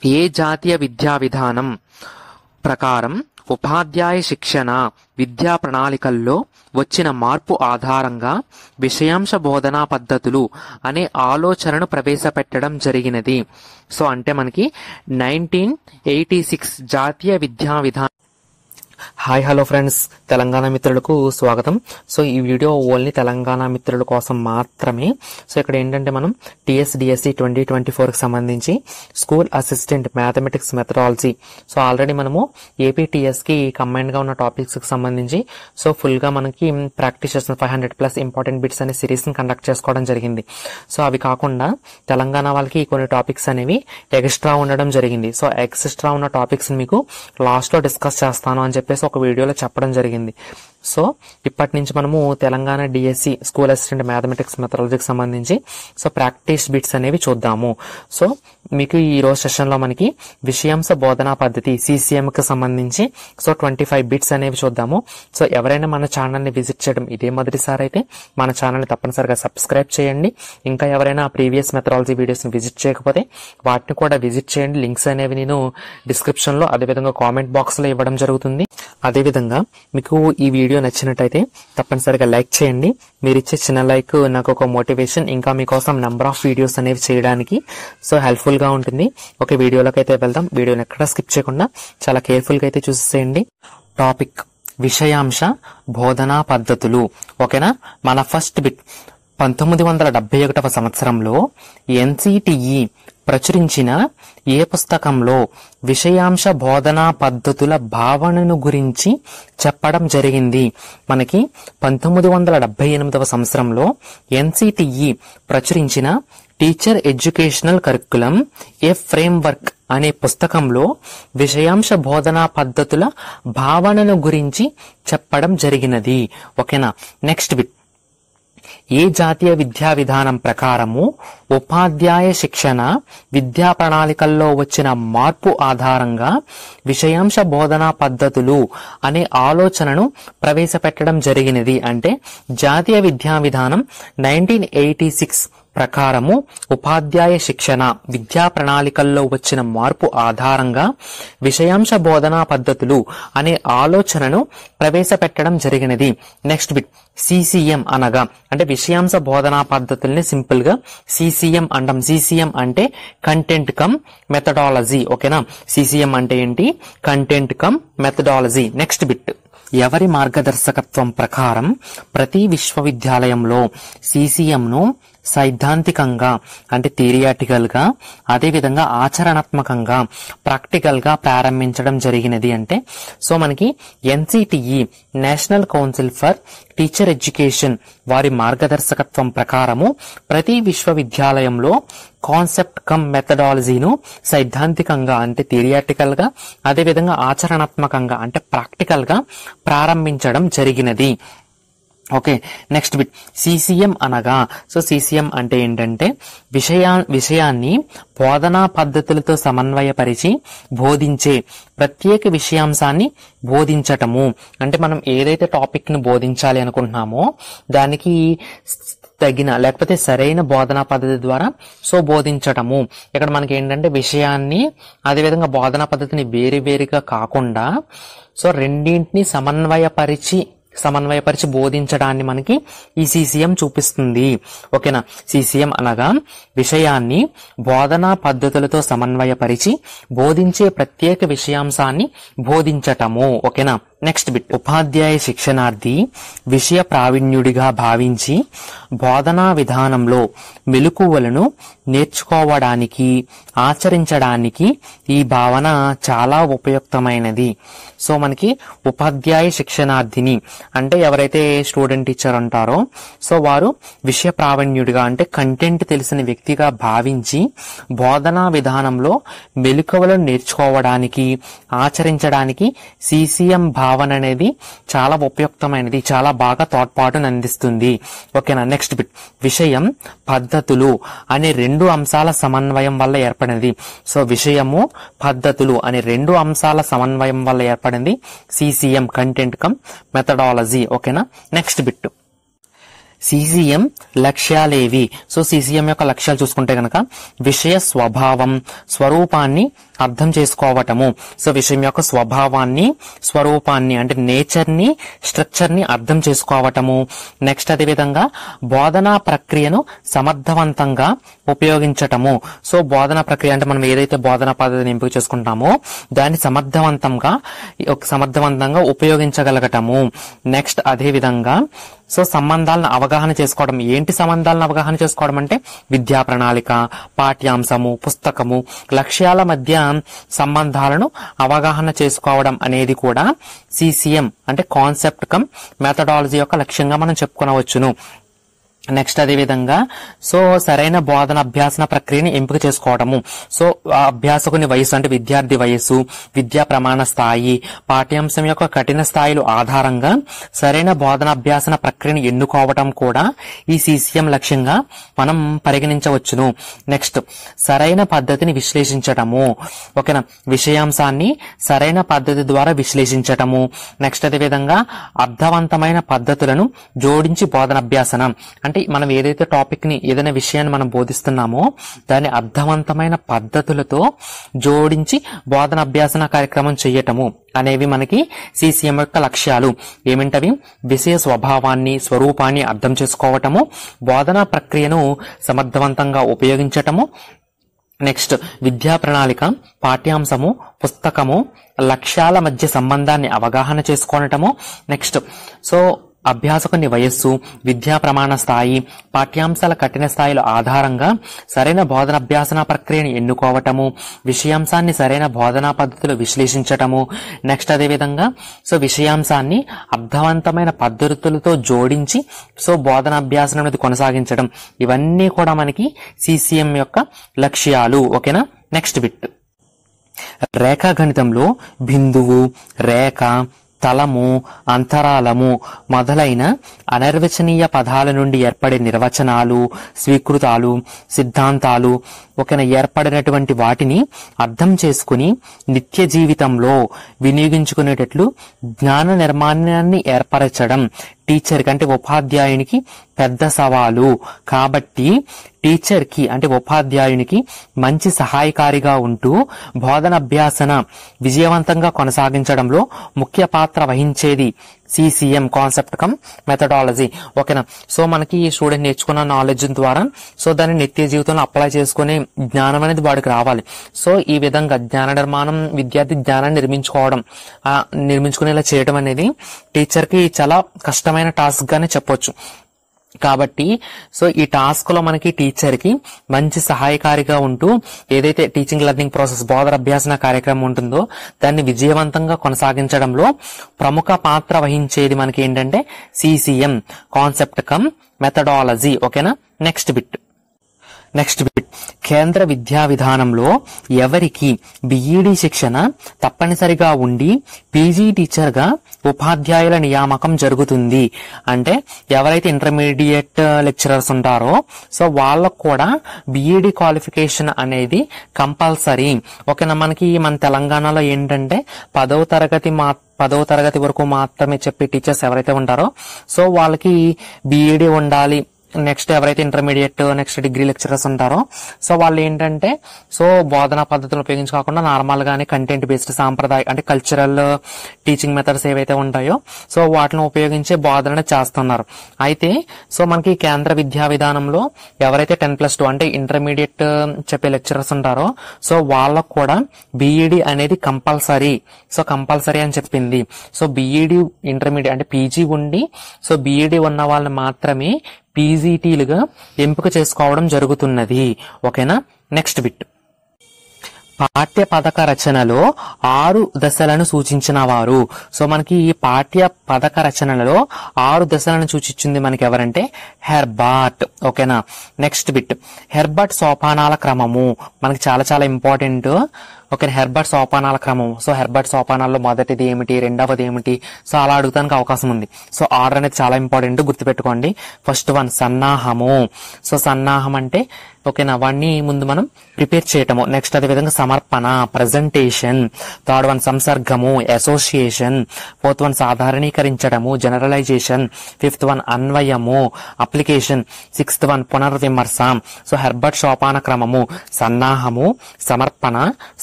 ఏ జాతీయ విద్యా విధానం ప్రకారం ఉపాధ్యాయ శిక్షణ విద్యా ప్రణాళికల్లో వచ్చిన మార్పు ఆధారంగా విషయాంశ బోధనా పద్ధతులు అనే ఆలోచనను ప్రవేశపెట్టడం జరిగినది. సో అంటే మనకి 1986 జాతీయ విద్యా విధానం. హాయ్ హలో ఫ్రెండ్స్, తెలంగాణ మిత్రులకు స్వాగతం. సో ఈ వీడియో ఓన్లీ తెలంగాణ మిత్రుల కోసం మాత్రమే. సో ఇక్కడ ఏంటంటే మనం TSDSE 2024కి సంబంధించి school assistant mathematics methodology, so already మనము APTSకి కంబైన్డ్గా ఉన్న టాపిక్స్కి సంబంధించి సో ఫుల్గా మనకి ప్రాక్టీస్ చేసిన 500+ ఇంపార్టెంట్ బిట్స్ అనే సిరీస్ని కండక్ట్ చేసుకోవడం జరిగింది. సో అవి కాకుండా తెలంగాణ వాళ్ళకి కొన్ని టాపిక్స్ అనేవి ఎక్స్ట్రా ఉండడం జరిగింది. సో ఎక్స్ట్రా ఉన్న టాపిక్స్ని మీకు లాస్ట్లో డిస్కస్ చేస్తాను అని చెప్పేసి ఒక వీడియోలో చెప్పడం జరిగింది. సో ఇప్పటి నుంచి మనము Telangana DSE school assistant mathematics మెథడాలజీకి సంబంధించి సో ప్రాక్టీస్ బిట్స్ అనేవి చూద్దాము. సో మీకు ఈ రోజు సెషన్లో మనకి విషయాంశ బోధనా పద్ధతి CCMకి సంబంధించి సో 25 బిట్స్ అనేవి చూద్దాము. సో ఎవరైనా మన ఛానల్ని విజిట్ చేయడం ఇదే మొదటిసారి అయితే మన ఛానల్ని తప్పనిసరిగా సబ్స్క్రైబ్ చేయండి. ఇంకా ఎవరైనా ప్రీవియస్ మెథడాలజీ వీడియోస్ని విజిట్ చేయకపోతే వాటిని కూడా విజిట్ చేయండి. లింక్స్ అనేవి నేను డిస్క్రిప్షన్లో అదేవిధంగా కామెంట్ బాక్స్లో ఇవ్వడం జరుగుతుంది. అదేవిధంగా మీకు ఈ వీడియో నచ్చినట్టయితే తప్పనిసరిగా లైక్ చేయండి. మీరు ఇచ్చే చిన్న లైక్ నాకు ఒక మోటివేషన్, ఇంకా మీకోసం నెంబర్ ఆఫ్ వీడియోస్ అనేవి చేయడానికి సో హెల్ప్ఫుల్ గా ఉంటుంది. ఒక వీడియోలోకి అయితే వెళ్దాం. వీడియోని ఎక్కడ స్కిప్ చేయకుండా చాలా కేర్ఫుల్ గా అయితే చూసేయండి. టాపిక్ విషయాంశ బోధనా పద్ధతులు. ఓకేనా, మన ఫస్ట్ బిట్ 1971వ సంవత్సరంలో NCTE ప్రచురించిన ఏ పుస్తకంలో విషయాంశ బోధనా పద్ధతుల భావనను గురించి చెప్పడం జరిగింది? మనకి 1978వ సంవత్సరంలో NCTE ప్రచురించిన టీచర్ ఎడ్యుకేషనల్ కరికులం ఏ ఫ్రేమ్వర్క్ అనే పుస్తకంలో విషయాంశ బోధనా పద్ధతుల భావనను గురించి చెప్పడం జరిగినది. ఓకేనా, నెక్స్ట్ బిట్. ఏ జాతీయ విద్యా విధానం ప్రకారము ఉపాధ్యాయ శిక్షణ విద్యా ప్రణాళికల్లో వచ్చిన మార్పు ఆధారంగా విషయాంశ బోధనా పద్ధతులు అనే ఆలోచనను ప్రవేశపెట్టడం జరిగినది? అంటే జాతీయ విద్యా విధానం 1986 ప్రకారము ఉపాధ్యాయ శిక్షణ విద్యా ప్రణాళికల్లో వచ్చిన మార్పు ఆధారంగా విషయాంశ బోధనా పద్ధతులు అనే ఆలోచనను ప్రవేశపెట్టడం జరిగినది. Next bit. CCM అనగా అంటే విషయాంశ బోధనా పద్ధతుల్ని సింపుల్ గా CCM అంటాం. CCM అంటే కంటెంట్ కమ్ మెథడాలజీ. ఓకేనా, CCM అంటే ఏంటి? Content cum methodology. Next bit. ఎవరి మార్గదర్శకత్వం ప్రకారం ప్రతి విశ్వవిద్యాలయంలో CCM ను సైద్ధాంతికంగా అంటే థియరియాటికల్ గా అదేవిధంగా ఆచరణాత్మకంగా ప్రాక్టికల్ గా ప్రారంభించడం జరిగినది? అంటే సో మనకి NCTE national council for teacher education వారి మార్గదర్శకత్వం ప్రకారము ప్రతి విశ్వవిద్యాలయంలో కాన్సెప్ట్ కమ్ మెథడాలజీను సైద్ధాంతికంగా అంటే థియరియాటికల్ గా అదేవిధంగా ఆచరణాత్మకంగా అంటే ప్రాక్టికల్ గా ప్రారంభించడం జరిగినది. Okay, next bit. CCM అనగా సో CCM అంటే ఏంటంటే విషయాన్ని బోధనా పద్ధతులతో సమన్వయపరిచి బోధించే ప్రత్యేక విషయాంశాన్ని బోధించటము. అంటే మనం ఏదైతే టాపిక్ ని బోధించాలి అనుకుంటున్నామో దానికి తగిన లేకపోతే సరైన బోధనా పద్ధతి ద్వారా సో బోధించటము. ఇక్కడ మనకి ఏంటంటే విషయాన్ని అదేవిధంగా బోధనా పద్ధతిని వేరువేరుగా కాకుండా సో రెండింటిని సమన్వయపరిచి బోధించడాన్ని మనకి ఈ CCM చూపిస్తుంది. ఓకేనా, CCM అనగా విషయాన్ని బోధనా పద్ధతులతో సమన్వయపరిచి బోధించే ప్రత్యేక విషయాంశాన్ని బోధించటము. ఓకేనా, నెక్స్ట్ బిట్. ఉపాధ్యాయ శిక్షణార్థి విషయ ప్రావీణ్యుడిగా భావించి బోధనా విధానంలో మెలకువలను నేర్చుకోవడానికి ఆచరించడానికి ఈ భావన చాలా ఉపయుక్తమైనది. సో మనకి ఉపాధ్యాయ శిక్షణార్థిని అంటే ఎవరైతే స్టూడెంట్ టీచర్ అంటారో సో వారు విషయ ప్రావీణ్యుడిగా అంటే కంటెంట్ తెలిసిన వ్యక్తిగా భావించి బోధనా విధానంలో మెలకువలను నేర్చుకోవడానికి ఆచరించడానికి CCM భావన అనేది చాలా ఉపయుక్తమైనది, చాలా బాగా తోడ్పాటును అందిస్తుంది. ఓకేనా, నెక్స్ట్ బిట్. విషయం పద్ధతులు అనే రెండు అంశాల సమన్వయం వల్ల ఏర్పడినది. సో విషయము పద్ధతులు అనే రెండు అంశాల సమన్వయం వల్ల ఏర్పడింది CCM కంటెంట్ కమ్ మెథడాలజీ. ఓకేనా, నెక్స్ట్ బిట్. CCM లక్ష్యాలేవి? సో CCM యొక్క లక్ష్యాలు చూసుకుంటే గనక విషయ స్వభావం, స్వరూపాన్ని అర్థం చేసుకోవటము. సో విషయం యొక్క స్వభావాన్ని, స్వరూపాన్ని అంటే నేచర్ ని, స్ట్రక్చర్ ని అర్థం చేసుకోవటము. నెక్స్ట్ అదే విధంగా బోధనా ప్రక్రియను సమర్థవంతంగా ఉపయోగించటము. సో బోధనా ప్రక్రియ అంటే మనం ఏదైతే బోధనా పద్ధతిని ఎంపిక చేసుకుంటామో దాన్ని సమర్థవంతంగా ఉపయోగించగలగటము. నెక్స్ట్ అదే విధంగా సో సంబంధాలను అవగాహన చేసుకోవడం. ఏంటి సంబంధాలను అవగాహన చేసుకోవడం అంటే విద్యా ప్రణాళిక, పాఠ్యాంశము, పుస్తకము, లక్ష్యాల మధ్య సంబంధాలను అవగాహన చేసుకోవడం అనేది కూడా CCM అంటే కాన్సెప్ట్ కమ్ మెథడాలజీ యొక్క లక్ష్యంగా మనం చెప్పుకోవచ్చును. నెక్స్ట్ అదే విధంగా సో సరైన బోధన అభ్యాసన ప్రక్రియని ఎంపిక చేసుకోవడము. సో అభ్యాసకుని వయసు అంటే విద్యార్థి వయసు, విద్యా ప్రమాణ స్థాయి, పాఠ్యాంశం యొక్క కఠిన స్థాయిలు ఆధారంగా సరైన బోధన అభ్యాసన ప్రక్రియను ఎన్నుకోవడం కూడా ఈ CCM లక్ష్యంగా మనం పరిగణించవచ్చును. నెక్స్ట్ సరైన పద్ధతిని విశ్లేషించటము. ఓకేనా, విషయాంశాన్ని సరైన పద్ధతి ద్వారా విశ్లేషించటము. నెక్స్ట్ అదే విధంగా అర్థవంతమైన పద్ధతులను జోడించి బోధనాభ్యాసనం అంటే మనం ఏదైతే టాపిక్ ని, ఏదైనా విషయాన్ని మనం బోధిస్తున్నామో దాన్ని అర్థవంతమైన పద్ధతులతో జోడించి బోధన అభ్యాసన కార్యక్రమం చేయటము అనేవి మనకి CCM యొక్క లక్ష్యాలు. ఏమిటవి? విషయ స్వభావాన్ని, స్వరూపాన్ని అర్థం చేసుకోవటము, బోధనా ప్రక్రియను సమర్థవంతంగా ఉపయోగించటము, నెక్స్ట్ విద్యా ప్రణాళిక, పాఠ్యాంశము, పుస్తకము, లక్ష్యాల మధ్య సంబంధాన్ని అవగాహన చేసుకోవటము. నెక్స్ట్ సో అభ్యాసకుని వయస్సు, విద్యా ప్రమాణ స్థాయి, పాఠ్యాంశాల కఠిన స్థాయిల ఆధారంగా సరైన బోధనాభ్యాసన ప్రక్రియను ఎన్నుకోవటము, విషయాంశాన్ని సరైన బోధనా పద్ధతిలో విశ్లేషించటము. నెక్స్ట్ అదే విధంగా సో విషయాంశాన్ని అర్థవంతమైన పద్ధతులతో జోడించి సో బోధనాభ్యాసనం అనేది కొనసాగించడం. ఇవన్నీ కూడా మనకి CCM యొక్క లక్ష్యాలు. ఓకేనా. నెక్స్ట్ బిట్, రేఖాగణితంలో బిందువు, రేఖ, తలము, అంతరాలము మొదలైన అనిర్వచనీయ పదాల నుండి ఏర్పడే నిర్వచనాలు, స్వీకృతాలు, సిద్ధాంతాలు ఒకన ఏర్పడినటువంటి వాటిని అర్థం చేసుకుని నిత్య జీవితంలో వినియోగించుకునేటట్లు జ్ఞాన నిర్మాణాన్ని ఏర్పరచడం టీచర్ కి అంటే ఉపాధ్యాయునికి పెద్ద సవాలు. కాబట్టి టీచర్ కి అంటే ఉపాధ్యాయునికి మంచి సహాయకారిగా ఉంటూ బోధన అభ్యాసన విజయవంతంగా కొనసాగించడంలో ముఖ్య పాత్ర వహించేది CCM కాన్సెప్ట్ కమ్ మెథడాలజీ. ఓకేనా. సో మనకి ఈ స్టూడెంట్ నేర్చుకున్న నాలెడ్జ్ ద్వారా సో దాన్ని నిత్య జీవితంలో అప్లై చేసుకునే జ్ఞానం అనేది వాడికి రావాలి. సో ఈ విధంగా జ్ఞాన నిర్మాణం, విద్యార్థి జ్ఞానాన్ని నిర్మించుకునేలా చేయడం అనేది టీచర్ కి చాలా కష్టమైన టాస్క్ గానే చెప్పొచ్చు. కాబట్టి సో ఈ టాస్క్ లో మనకి టీచర్ కి మంచి సహాయకారిగా ఉంటూ ఏదైతే టీచింగ్ లెర్నింగ్ ప్రాసెస్ బోధన అభ్యాసన కార్యక్రమం ఉంటుందో దాన్ని విజయవంతంగా కొనసాగించడంలో ప్రముఖ పాత్ర వహించేది మనకి ఏంటంటే CCM కాన్సెప్ట్ కమ్ మెథడాలజీ. ఓకేనా. నెక్స్ట్ బిట్, కేంద్ర విద్యా విధానంలో ఎవరికి BEd శిక్షణ తప్పనిసరిగా ఉండి PG టీచర్ గా ఉపాధ్యాయుల నియామకం జరుగుతుంది. అంటే ఎవరైతే ఇంటర్మీడియట్ లెక్చరర్స్ ఉంటారో సో వాళ్ళకు కూడా BEd క్వాలిఫికేషన్ అనేది కంపల్సరీ. ఓకేనా. మనకి మన తెలంగాణలో ఏంటంటే 10వ తరగతి వరకు మాత్రమే చెప్పే టీచర్స్ ఎవరైతే ఉంటారో సో వాళ్ళకి BEd ఉండాలి. నెక్స్ట్ ఎవరైతే ఇంటర్మీడియట్, నెక్స్ట్ డిగ్రీ లెక్చరర్స్ ఉంటారో సో వాళ్ళు ఏంటంటే సో బోధనా పద్ధతులు ఉపయోగించి కాకుండా నార్మల్ గానే కంటెంట్ బేస్డ్ సాంప్రదాయ అంటే కల్చరల్ టీచింగ్ మెథడ్స్ ఏవైతే ఉంటాయో సో వాటిని ఉపయోగించి బోధన చేస్తున్నారు. అయితే సో మనకి కేంద్ర విద్యా విధానంలో ఎవరైతే 10+2 అంటే ఇంటర్మీడియట్ చెప్పే లెక్చరర్స్ ఉంటారో సో వాళ్ళకు కూడా BEd అనేది కంపల్సరీ. సో కంపల్సరీ అని చెప్పింది. సో BEd ఇంటర్మీడియట్ అంటే PG ఉండి సో BEd ఉన్న వాళ్ళని మాత్రమే PGTలుగా ఎంపిక చేసుకోవడం జరుగుతున్నది. ఓకేనా. నెక్స్ట్ బిట్, పాఠ్య పథక రచనలో 6 దశలను సూచించిన వారు. సో మనకి ఈ పాఠ్య పథక రచనలో 6 దశలను సూచించింది మనకి ఎవరంటే హెర్బర్ట్. ఓకేనా. నెక్స్ట్ బిట్, హెర్బర్ట్ సోపానాల క్రమము మనకి చాలా చాలా ఇంపార్టెంట్. ఓకే, హెర్బర్ట్ సోపానాల క్రమం. సో హెర్బర్ట్ సోపానాల్లో మొదటిది ఏమిటి, రెండవది ఏమిటి, సో అలా అడుగుతానికి అవకాశం ఉంది. సో ఆర్డర్ అనేది చాలా ఇంపార్టెంట్, గుర్తుపెట్టుకోండి. ఫస్ట్ వన్ సన్నాహము. సో సన్నాహం అంటే ఓకేనా, వాడిని ముందు మనం ప్రిపేర్ చేయటము. నెక్స్ట్ అదే విధంగా సమర్పణ, ప్రజెంటేషన్. థర్డ్ వన్ సంసర్గము, అసోసియేషన్. ఫోర్త్ వన్ సాధారణీకరించడము, జనరలైజేషన్. ఫిఫ్త్ వన్ అన్వయము, అప్లికేషన్. సిక్స్త్ వన్ పునర్విమర్శ. సో హెర్బర్ట్ సోపాన క్రమము సన్నాహము, సమర్పణ,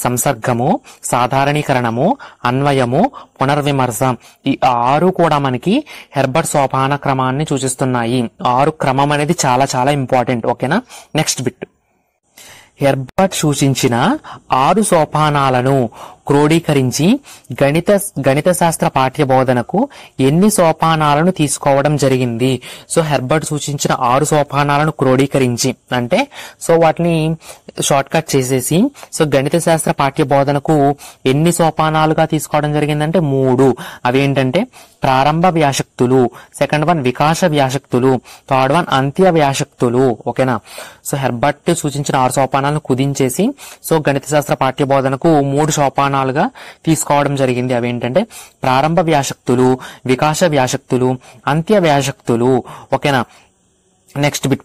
సంసర్గము, సాధారణీకరణము, అన్వయము, పునర్విమర్శ. ఈ 6 కూడా మనకి హెర్బర్ట్ సోపాన క్రమాన్ని సూచిస్తున్నాయి. 6 క్రమం అనేది చాలా చాలా ఇంపార్టెంట్. ఓకేనా, నెక్స్ట్ బిట్. హెర్బర్ట్ సూచించిన 6 సోపానాలను క్రోడీకరించి గణిత శాస్త్ర పాఠ్య బోధనకు ఎన్ని సోపానాలను తీసుకోవడం జరిగింది? సో హెర్బర్ట్ సూచించిన 6 సోపానాలను క్రోడీకరించి అంటే సో వాటిని షార్ట్ కట్ చేసేసి సో గణిత శాస్త్ర పాఠ్య బోధనకు ఎన్ని సోపానాలుగా తీసుకోవడం జరిగిందంటే 3. అవేంటంటే ప్రారంభ వ్యాశక్తులు, సెకండ్ వన్ వికాస వ్యాశక్తులు, థర్డ్ వన్ అంత్య వ్యాశక్తులు. ఓకేనా, సో హెర్బర్ట్ సూచించిన 6 సోపానాలను కుదించేసి సో గణిత శాస్త్ర పాఠ్య బోధనకు 3 సోపానాలుగా తీసుకోవడం జరిగింది. అవేంటంటే ప్రారంభ వ్యాశక్తులు, వికాస వ్యాశక్తులు, అంత్య వ్యాశక్తులు. ఓకేనా, నెక్స్ట్ బిట్.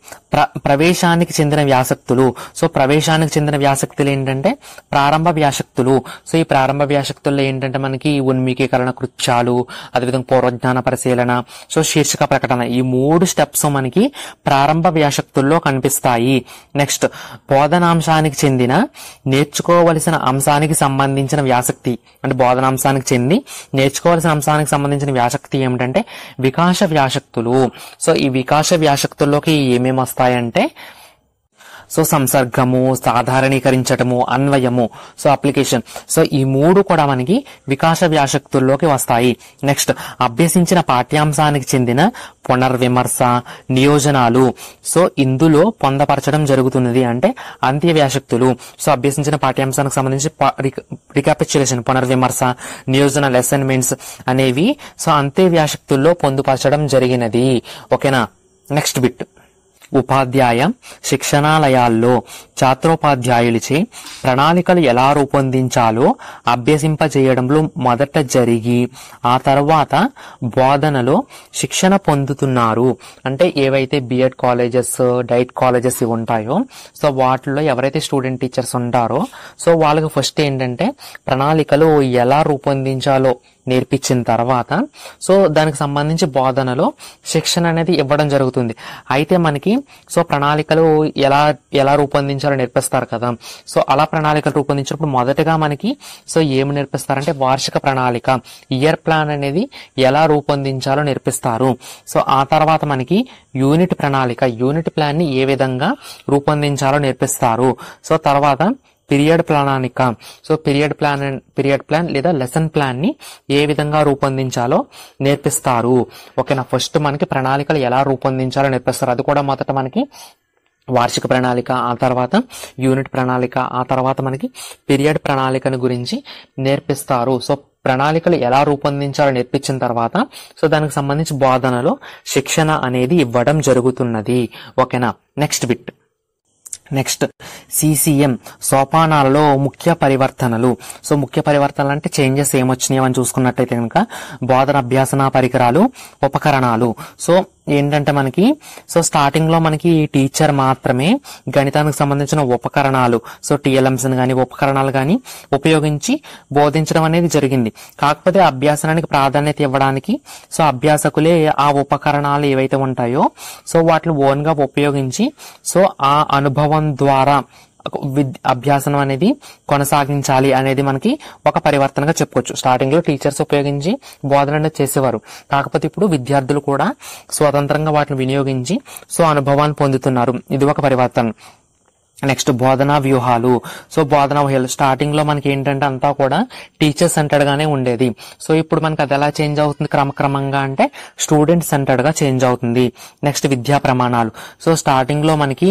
ప్రవేశానికి చెందిన వ్యాసక్తులు. సో ప్రవేశానికి చెందిన వ్యాసక్తులు ఏంటంటే ప్రారంభ వ్యాసక్తులు. సో ఈ ప్రారంభ వ్యాసక్తుల్లో ఏంటంటే మనకి ఉన్మీకీకరణ కృత్యాలు, అదేవిధంగా పూర్వజ్ఞాన పరిశీలన, సో శీర్షిక ప్రకటన, ఈ 3 స్టెప్స్ మనకి ప్రారంభ వ్యాసక్తుల్లో కనిపిస్తాయి. నెక్స్ట్ బోధనాంశానికి చెందిన నేర్చుకోవలసిన అంశానికి సంబంధించిన వ్యాసక్తి అంటే బోధనాంశానికి చెంది నేర్చుకోవాల్సిన అంశానికి సంబంధించిన వ్యాసక్తి ఏమిటంటే వికాస వ్యాసక్తులు. సో ఈ వికాస వ్యాసక్తుల్లోకి ఏమేమి వస్తాయంటే సో సంసర్గము, సాధారణీకరించటము, అన్వయము, సో అప్లికేషన్. సో ఈ 3 కూడా మనకి వికాస వ్యాసక్తుల్లోకి వస్తాయి. నెక్స్ట్ అభ్యసించిన పాఠ్యాంశానికి చెందిన పునర్విమర్శ, నియోజనాలు. సో ఇందులో పొందపరచడం జరుగుతున్నది అంటే అంత్య వ్యాసక్తులు. సో అభ్యసించిన పాఠ్యాంశానికి సంబంధించి రికాపిచులేషన్, పునర్విమర్శ, నియోజనాలు, అసైన్మెంట్స్ అనేవి సో అంత్య వ్యాసక్తుల్లో పొందుపరచడం జరిగినది. ఓకేనా, నెక్స్ట్ బిట్. ఉపాధ్యాయ శిక్షణాలయాల్లో ఛాత్రోపాధ్యాయులచే ప్రణాళికలు ఎలా రూపొందించాలో అభ్యసింపజేయడంలో మొదట జరిగి ఆ తర్వాత బోధనలో శిక్షణ పొందుతున్నారు. అంటే ఏవైతే బిఎడ్ కాలేజెస్, డైట్ కాలేజెస్ ఇవి ఉంటాయో సో వాటిల్లో ఎవరైతే స్టూడెంట్ టీచర్స్ ఉంటారో సో వాళ్ళకి ఫస్ట్ ఏంటంటే ప్రణాళికలు ఎలా రూపొందించాలో నేర్పించిన తర్వాత సో దానికి సంబంధించి బోధనలో శిక్షణ అనేది ఇవ్వడం జరుగుతుంది. అయితే మనకి సో ప్రణాళికలు ఎలా రూపొందించాలో నేర్పిస్తారు కదా. సో అలా ప్రణాళికలు రూపొందించినప్పుడు మొదటగా మనకి సో ఏమి నేర్పిస్తారంటే వార్షిక ప్రణాళిక, ఇయర్ ప్లాన్ అనేది ఎలా రూపొందించాలో నేర్పిస్తారు. సో ఆ తర్వాత మనకి యూనిట్ ప్రణాళిక, యూనిట్ ప్లాన్ ని ఏ విధంగా రూపొందించాలో నేర్పిస్తారు. సో తర్వాత పీరియడ్ ప్రణాళిక, సో పీరియడ్ ప్లాన్ లేదా లెసన్ ప్లాన్ ని ఏ విధంగా రూపొందించాలో నేర్పిస్తారు. ఓకేనా, ఫస్ట్ మనకి ప్రణాళికలు ఎలా రూపొందించాలో నేర్పిస్తారు. అది కూడా మొదట మనకి వార్షిక ప్రణాళిక, ఆ తర్వాత యూనిట్ ప్రణాళిక, ఆ తర్వాత మనకి పీరియడ్ ప్రణాళికను గురించి నేర్పిస్తారు. సో ప్రణాళికలు ఎలా రూపొందించాలో నేర్పించిన తర్వాత సో దానికి సంబంధించి బోధనలో శిక్షణ అనేది ఇవ్వడం జరుగుతున్నది. ఓకేనా, నెక్స్ట్ బిట్. నెక్స్ట్ CCM సోపానాలలో ముఖ్య పరివర్తనలు. సో ముఖ్య పరివర్తనలు అంటే చేంజెస్ ఏమొచ్చినాయి అని చూసుకున్నట్టయితే కనుక బోధన అభ్యాసన పరికరాలు, ఉపకరణాలు. సో ఏంటంటే మనకి సో స్టార్టింగ్ లో మనకి టీచర్ మాత్రమే గణితానికి సంబంధించిన ఉపకరణాలు సో TLMs గాని ఉపకరణాలు గాని ఉపయోగించి బోధించడం అనేది జరిగింది. కాకపోతే అభ్యాసనానికి ప్రాధాన్యత ఇవ్వడానికి సో అభ్యాసకులే ఆ ఉపకరణాలు ఏవైతే ఉంటాయో సో వాటిని ఓన్ గా ఉపయోగించి సో ఆ అనుభవం ద్వారా అభ్యాసనం అనేది కొనసాగించాలి అనేది మనకి ఒక పరివర్తనగా చెప్పుకోవచ్చు. స్టార్టింగ్ లో టీచర్స్ ఉపయోగించి బోధన అనేది చేసేవారు. కాకపోతే ఇప్పుడు విద్యార్థులు కూడా స్వతంత్రంగా వాటిని వినియోగించి సో అనుభవాన్ని పొందుతున్నారు. ఇది ఒక పరివర్తన. నెక్స్ట్ బోధనా వ్యూహాలు. సో బోధనా వ్యూహాలు స్టార్టింగ్ లో మనకి ఏంటంటే అంతా కూడా టీచర్ సెంటర్డ్ గానే ఉండేది. సో ఇప్పుడు మనకి అది ఎలా చేంజ్ అవుతుంది క్రమక్రమంగా అంటే స్టూడెంట్ సెంటర్డ్ గా చేంజ్ అవుతుంది. నెక్స్ట్ విద్యా ప్రమాణాలు. సో స్టార్టింగ్ లో మనకి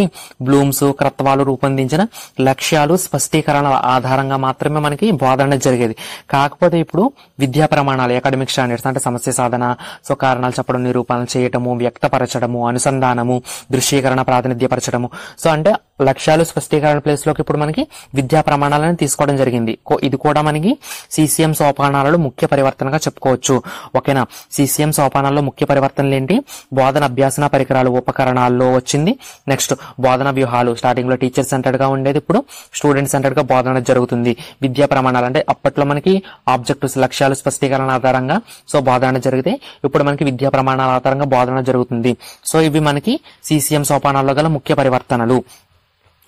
బ్లూమ్స్, క్రత్వాలు రూపొందించిన లక్ష్యాలు, స్పష్టీకరణ ఆధారంగా మాత్రమే మనకి బోధన జరిగేది. కాకపోతే ఇప్పుడు విద్యా ప్రమాణాలు, అకాడమిక్ స్టాండర్డ్స్ అంటే సమస్య సాధన, సో కారణాలు చెప్పడం, నిరూపణ చేయటము, వ్యక్తపరచడము, అనుసంధానము, దృశ్యీకరణ, ప్రాతినిధ్యపరచడము. సో అంటే లక్ష్యాలు స్పష్టీకరణ ప్లేస్ లోకి ఇప్పుడు మనకి విద్యా ప్రమాణాలను తీసుకోవడం జరిగింది. ఇది కూడా మనకి CCM సోపానాలలో ముఖ్య పరివర్తనగా చెప్పుకోవచ్చు. ఓకేనా, CCM సోపానాల్లో ముఖ్య పరివర్తనలు ఏంటి? బోధన అభ్యాసన పరికరాలు ఉపకరణాల్లో వచ్చింది. నెక్స్ట్ బోధన వ్యూహాలు, స్టార్టింగ్ లో టీచర్ సెంటర్డ్ గా ఉండేది, ఇప్పుడు స్టూడెంట్ సెంటర్డ్ గా బోధన జరుగుతుంది. విద్యా ప్రమాణాలు అంటే అప్పట్లో మనకి ఆబ్జెక్టివ్స్ లక్ష్యాలు స్పష్టీకరణ ఆధారంగా సో బోధన జరిగితే ఇప్పుడు మనకి విద్యా ప్రమాణాల ఆధారంగా బోధన జరుగుతుంది. సో ఇవి మనకి CCM సోపానాల్లో గల ముఖ్య పరివర్తనలు.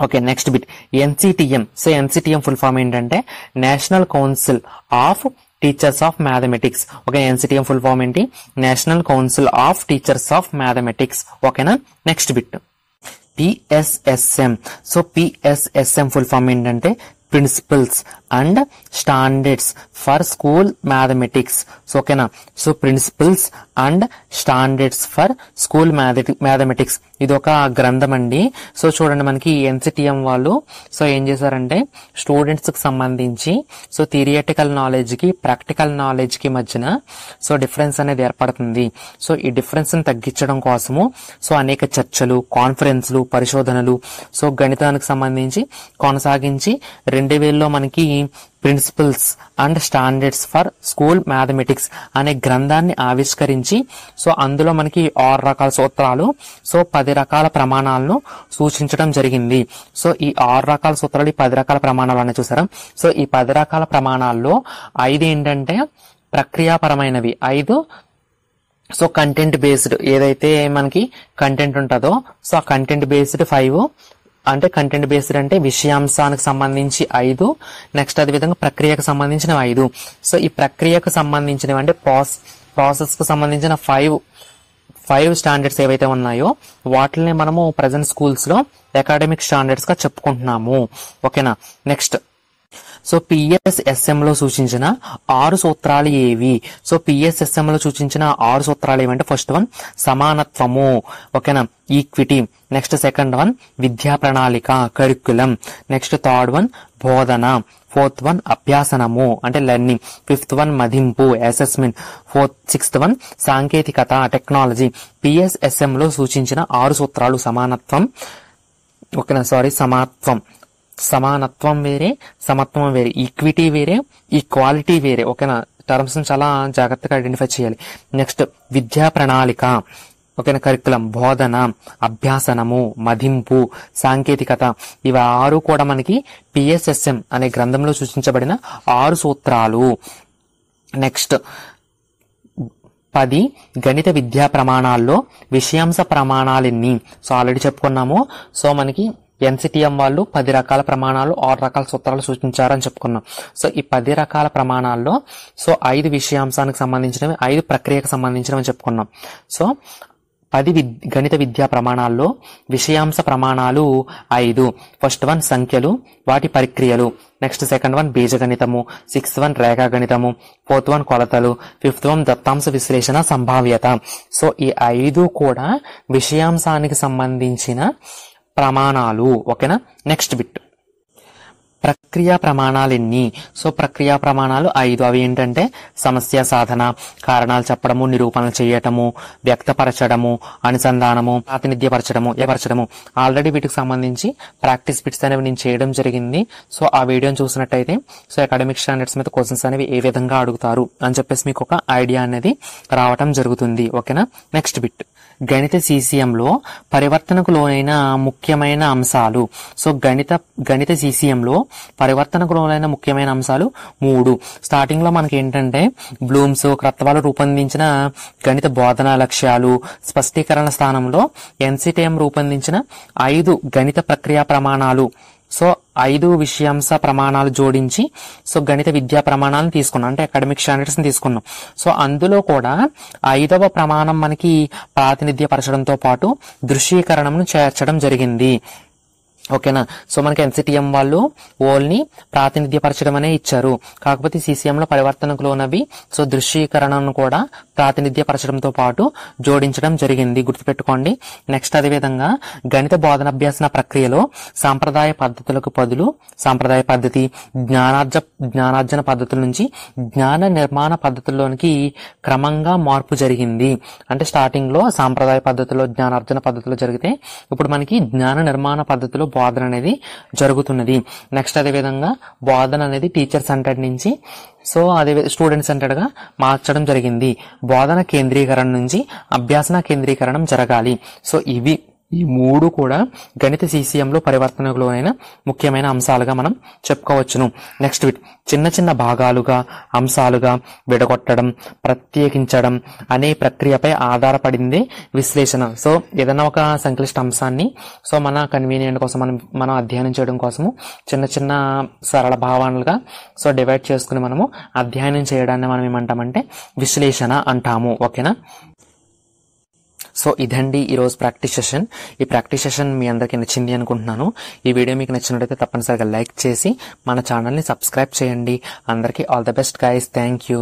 Okay, next bit NCTM. So NCTM full form ఏంటంటే National Council of Teachers of Mathematics. Okay, NCTM full form ఏంటి? National Council of Teachers of Mathematics. ఓకేనా, next bit PSSM. So PSSM full form ఏంటంటే Principles and standards for school Mathematics. So ఓకేనా, so Principles and standards for school Mathematics ఇది ఒక గ్రంథం అండి. So చూడండి, మనకి NCTM వాళ్ళు సో ఏం చేశారంటే స్టూడెంట్స్ కి సంబంధించి సో థియరిటికల్ నాలెడ్జ్ కి ప్రాక్టికల్ నాలెడ్జ్ కి మధ్యన సో డిఫరెన్స్ అనేది ఏర్పడుతుంది. సో ఈ డిఫరెన్స్ ని తగ్గించడం కోసము సో అనేక చర్చలు, కాన్ఫరెన్స్లు, పరిశోధనలు సో గణితానికి సంబంధించి కొనసాగించి 2000లో మనకి principles and standards for school mathematics అనే గ్రంథాన్ని ఆవిష్కరించి సో అందులో మనకి 6 రకాల సూత్రాలు సో 10 రకాల ప్రమాణాలను సూచించడం జరిగింది. సో ఈ 6 రకాల సూత్రాలు, ఈ 10 రకాల ప్రమాణాలు అని చూసారా. సో ఈ 10 రకాల ప్రమాణాల్లో 5 ఏంటంటే ప్రక్రియాపరమైనవి, 5 సో కంటెంట్ బేస్డ్ ఏదైతే మనకి కంటెంట్ ఉంటుందో సో ఆ కంటెంట్ బేస్డ్ 5 అంటే కంటెంట్ బేస్డ్ అంటే విషయాంశానికి సంబంధించి 5, నెక్స్ట్ అదే విధంగా ప్రక్రియకు సంబంధించిన 5. సో ఈ ప్రక్రియకు సంబంధించినవి అంటే ప్రాసెస్ కు సంబంధించిన 5 స్టాండర్డ్స్ ఏవైతే ఉన్నాయో వాటిని మనము ప్రెజెంట్ స్కూల్స్ లో అకాడమిక్ స్టాండర్డ్స్ గా చెప్పుకుంటున్నాము. ఓకేనా, నెక్స్ట్ సో PSSM లో సూచించిన 6 సూత్రాలు ఏవి? సో PSSM లో సూచించిన 6 సూత్రాలు ఏమంటే ఫస్ట్ వన్ సమానత్వము. ఓకేనా, ఈక్విటీ. నెక్స్ట్ సెకండ్ వన్ విద్యా ప్రణాళిక, కరిక్యులం. నెక్స్ట్ థర్డ్ వన్ బోధన. ఫోర్త్ వన్ అభ్యాసనము అంటే లెర్నింగ్. ఫిఫ్త్ వన్ మదింపు, అసెస్మెంట్. సిక్స్త్ వన్ సాంకేతికత, టెక్నాలజీ. PSSM లో సూచించిన 6 సూత్రాలు సమానత్వం. ఓకేనా, సమానత్వం వేరే, సమత్వం వేరే, ఈక్విటీ వేరే, ఈక్వాలిటీ వేరే. ఓకేనా, టర్మ్స్ చాలా జాగ్రత్తగా ఐడెంటిఫై చేయాలి. నెక్స్ట్ విద్యా ప్రణాళిక, ఓకేనా, కరికులం, బోధన, అభ్యాసనము, మదింపు, సాంకేతికత. ఇవి 6 కూడా మనకి PSSM అనే గ్రంథంలో సూచించబడిన 6 సూత్రాలు. నెక్స్ట్ 10 గణిత విద్యా ప్రమాణాల్లో విషయాంశ ప్రమాణాలెన్ని? సో ఆల్రెడీ చెప్పుకున్నాము. సో మనకి NCTM వాళ్ళు 10 రకాల ప్రమాణాలు, 6 రకాల సూత్రాలు సూచించారని చెప్పుకున్నాం. సో ఈ 10 రకాల ప్రమాణాల్లో సో 5 విషయాంశానికి సంబంధించినవి, 5 ప్రక్రియకు సంబంధించినవి చెప్పుకున్నాం. సో 10 గణిత విద్యా ప్రమాణాల్లో విషయాంశ ప్రమాణాలు 5. ఫస్ట్ వన్ సంఖ్యలు, వాటి ప్రక్రియలు. నెక్స్ట్ సెకండ్ వన్ బీజగణితము. సిక్స్త్ వన్ రేఖాగణితము. ఫోర్త్ వన్ కొలతలు. ఫిఫ్త్ వన్ దత్తాంశ విశ్లేషణ, సంభావ్యత. సో ఈ 5 కూడా విషయాంశానికి సంబంధించిన ప్రమాణాలు. ఓకేనా, నెక్స్ట్ బిట్ ప్రక్రియా ప్రమాణాలు ఎన్ని? సో ప్రక్రియా ప్రమాణాలు 5. అవి ఏంటంటే సమస్య సాధన, కారణాలు చెప్పడము, నిరూపణలు చేయటము, వ్యక్తపరచడము, అనుసంధానము, ప్రాతినిధ్యపరచడము. ఆల్రెడీ వీటికి సంబంధించి ప్రాక్టీస్ బిట్స్ అనేవి నేను చేయడం జరిగింది. సో ఆ వీడియోని చూసినట్టయితే సో అకాడమిక్ స్టాండర్డ్స్ మీద క్వశ్చన్స్ అనేవి ఏ విధంగా అడుగుతారు అని చెప్పేసి మీకు ఒక ఐడియా అనేది రావటం జరుగుతుంది. ఓకేనా, నెక్స్ట్ బిట్ గణిత CCM లో పరివర్తనకు లోనైన ముఖ్యమైన అంశాలు. సో గణిత CCM లో పరివర్తనకు లోనైన ముఖ్యమైన అంశాలు 3. స్టార్టింగ్ లో మనకి ఏంటంటే బ్లూమ్స్ క్రత్వాలు రూపొందించిన గణిత బోధనా లక్ష్యాలు స్పష్టీకరణ స్థానంలో NCTM రూపొందించిన 5 గణిత ప్రక్రియా ప్రమాణాలు. సో 5 విషయాంశ ప్రమాణాలు జోడించి సో గణిత విద్యా ప్రమాణాలను తీసుకున్నాం, అంటే అకాడమిక్ స్టాండర్డ్స్ ని తీసుకున్నాం. సో అందులో కూడా 5వ ప్రమాణం మనకి ప్రాతినిధ్యపరచడంతో పాటు దృశ్యీకరణను చేర్చడం జరిగింది. ఓకేనా, సో మనకి NCTM వాళ్ళు ఓల్ని ప్రాతినిధ్యపరచడం అనే ఇచ్చారు. కాకపోతే CCM లో పరివర్తనకు లోనవి సో దృశ్యీకరణను కూడా ప్రాతినిధ్యపరచడంతో పాటు జోడించడం జరిగింది, గుర్తుపెట్టుకోండి. నెక్స్ట్ అదే విధంగా గణిత బోధనాభ్యాసన ప్రక్రియలో సాంప్రదాయ పద్ధతులకు బదులు సాంప్రదాయ పద్ధతి, జ్ఞానార్జన పద్ధతుల నుంచి జ్ఞాన నిర్మాణ పద్ధతుల్లోనికి క్రమంగా మార్పు జరిగింది. అంటే స్టార్టింగ్ లో సాంప్రదాయ పద్ధతిలో జ్ఞానార్జన పద్ధతిలో జరిగితే ఇప్పుడు మనకి జ్ఞాన నిర్మాణ పద్ధతిలో బోధన అనేది జరుగుతున్నది. నెక్స్ట్ అదే విధంగా బోధన అనేది టీచర్ సెంటర్డ్ నుంచి సో అదే స్టూడెంట్ సెంటర్డ్ గా మార్చడం జరిగింది. బోధన కేంద్రీకరణ నుంచి అభ్యాసన కేంద్రీకరణం జరగాలి. సో ఈ మూడు కూడా గణిత CCM లో పరివర్తనలోనైన ముఖ్యమైన అంశాలుగా మనం చెప్పుకోవచ్చును. నెక్స్ట్ చిన్న చిన్న భాగాలుగా అంశాలుగా విడగొట్టడం, ప్రత్యేకించడం అనే ప్రక్రియపై ఆధారపడిందే విశ్లేషణ. సో ఏదైనా ఒక సంక్లిష్ట అంశాన్ని సో మన కన్వీనియంట్ కోసం మనం అధ్యయనం చేయడం కోసము చిన్న చిన్న సరళ భావనలుగా సో డివైడ్ చేసుకుని మనము అధ్యయనం చేయడాన్ని మనం ఏమంటామంటే విశ్లేషణ అంటాము. ఓకేనా? సో ఇదండి ఈరోజు ప్రాక్టీస్ సెషన్. ఈ ప్రాక్టీస్ సెషన్ మీ అందరికీ నచ్చింది అనుకుంటున్నాను. ఈ వీడియో మీకు నచ్చినట్లయితే తప్పనిసరిగా లైక్ చేసి మన ఛానల్ని సబ్స్క్రైబ్ చేయండి. అందరికీ all the best guys. Thank you.